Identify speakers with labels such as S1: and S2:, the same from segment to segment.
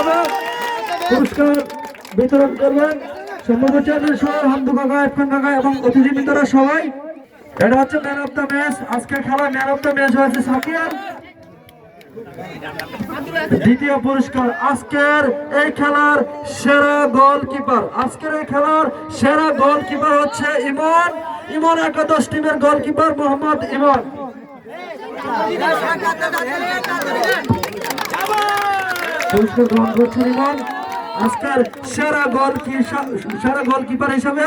S1: হবে। পুরস্কার বিতরণ করবেন সম্ভবত হামদু কাকা, ইরফান কাকা এবং অতিথিবৃন্দরা সবাই। এটা হচ্ছে ম্যান অফ দ্য ম্যাচ। আজকের খেলা ম্যান অফ দ্য ম্যাচ হয়েছে সাকিয়ার। দ্বিতীয় পুরস্কার আজকের এই খেলার সেরা গোলকিপার। আজকের এই খেলার সেরা গোলকিপার হচ্ছে ইমন। ইমন একাদশ টিমের গোলকিপার মোহাম্মদ ইমন। পুরস্কার গ্রহণ করছেন ইমন। আজকের সেরা গোলকিপার হিসেবে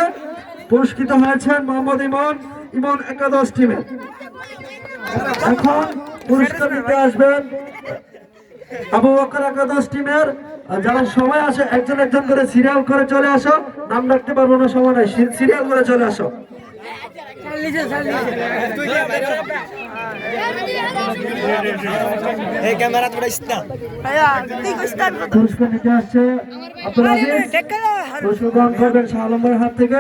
S1: পুরস্কৃত হয়েছেন মোহাম্মদ ইমন। ইমন একাদশ টিমের। এখন পুরস্কার নিতে আসবেন আবু বকর একাদশ টিমের। যারা সবাই আসে একজন একজন করে সিরিয়াল করে চলে আসো। নাম রাখতে পারবো না, সময় নাই, সিরিয়াল করে চলে আসো। পুরস্কার নিতে আসছে আব্দুল আজিজ। পুরস্কার গ্রহণ করবেন শাহ আলম ভাইয়ের হাত থেকে।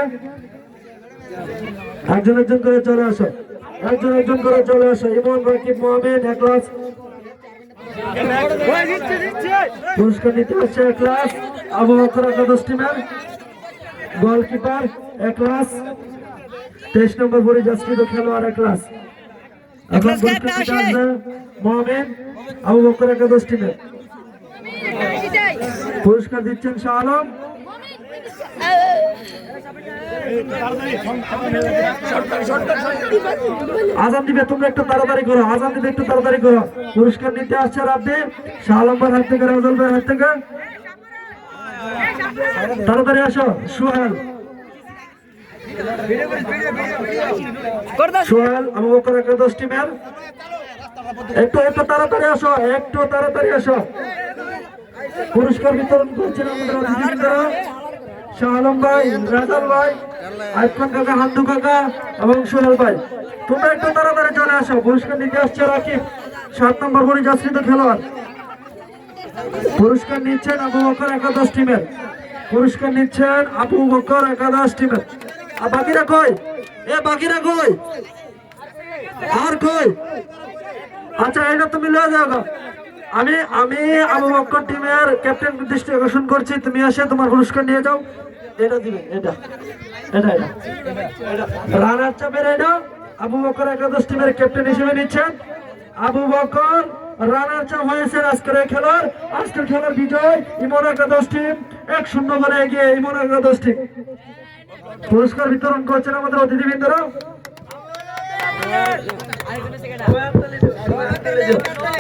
S1: একজন একজন করে চলে আসো, একজন একজন করে চলে আসো। ইমন, রাকিব, মোহামেদ, একলাস। পুরস্কার নিতে আসছে একলাস আবু বকর একাদশ টিমের গোলকিপার একলাস। 23 নম্বর পরিচালিত খেলোয়াড় একলাস। এখন পুরস্কার নিতে আসবে মোহামেদ আবু বকর একাদশ টিমের। পুরস্কার দিচ্ছেন শাহ আলম। আজান দিবে, তোমরা একটু তাড়াতাড়ি করো। আজান দিবে, একটু তাড়াতাড়ি করো। পুরস্কার নিতে আসছে রাব্বি শাহ আলম ভাইয়ের হাত থেকে, রাজল ভাইয়ের হাত থেকে। তাড়াতাড়ি আসো। সোহেল, সোহেল আবু বকর একাদশ টিমের। একটু একটু তাড়াতাড়ি আসো, একটু তাড়াতাড়ি আসো। পুরস্কার বিতরণ করছেন আমাদের অতিথিবৃন্দরা শাহ আলম ভাই, রাজাল ভাই, ইরফান কাকা, হামদু কাকা এবং সোহেল ভাই। তোমরা একটু তাড়াতাড়ি চলে আসো। পুরস্কার নিতে আসছে রাকিব 7 নম্বর পরিচালিত খেলোয়াড়। পুরস্কার নিচ্ছেন আবু বকর একাদশ টিমের। পুরস্কার নিচ্ছেন আবু বকর একাদশ টিমের। আর বাকিরা কই? বাকিরা কই? আর কই? আচ্ছা, এটা তুমি লয়ে যাও। আমি আবু বকর টিমের ক্যাপ্টেন দৃষ্টি আকর্ষণ করছি, তুমি এসে তোমার পুরস্কার নিয়ে যাও। এটা দিবে, এটা এটা এটা রানার চাপের। এটা আবু বকর একাদশ টিমের ক্যাপ্টেন হিসেবে নিচ্ছেন আবু বকর। রানার চাপ হয়েছেন আজকের এই খেলার। আজকের খেলার বিজয় ইমন একাদশ টিম। 1-0 করে এগিয়ে ইমন একাদশ টিম। পুরস্কার বিতরণ করছেন আমাদের অতিথিবৃন্দরা।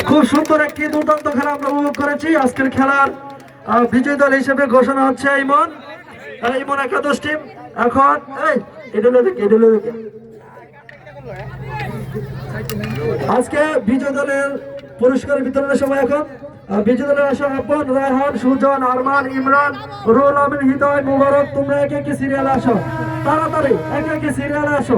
S1: খুব সুন্দর একটি দুর্দান্ত খেলা আমরা উপভোগ করেছি। আজকের খেলার বিজয়ী দল হিসেবে ঘোষণা হচ্ছে ইমন একাদশ টিম। এখন আজকে বিজয় দলের পুরস্কার বিতরণের সময়। এখন বিজয় দলের আসো আপন, রায়হান, সুজন, আরমান, ইমরান, রুল আমিন, হৃদয়, মুবারক। তোমরা একে একে সিরিয়ালে আসো, তাড়াতাড়ি একে একে সিরিয়ালে আসো।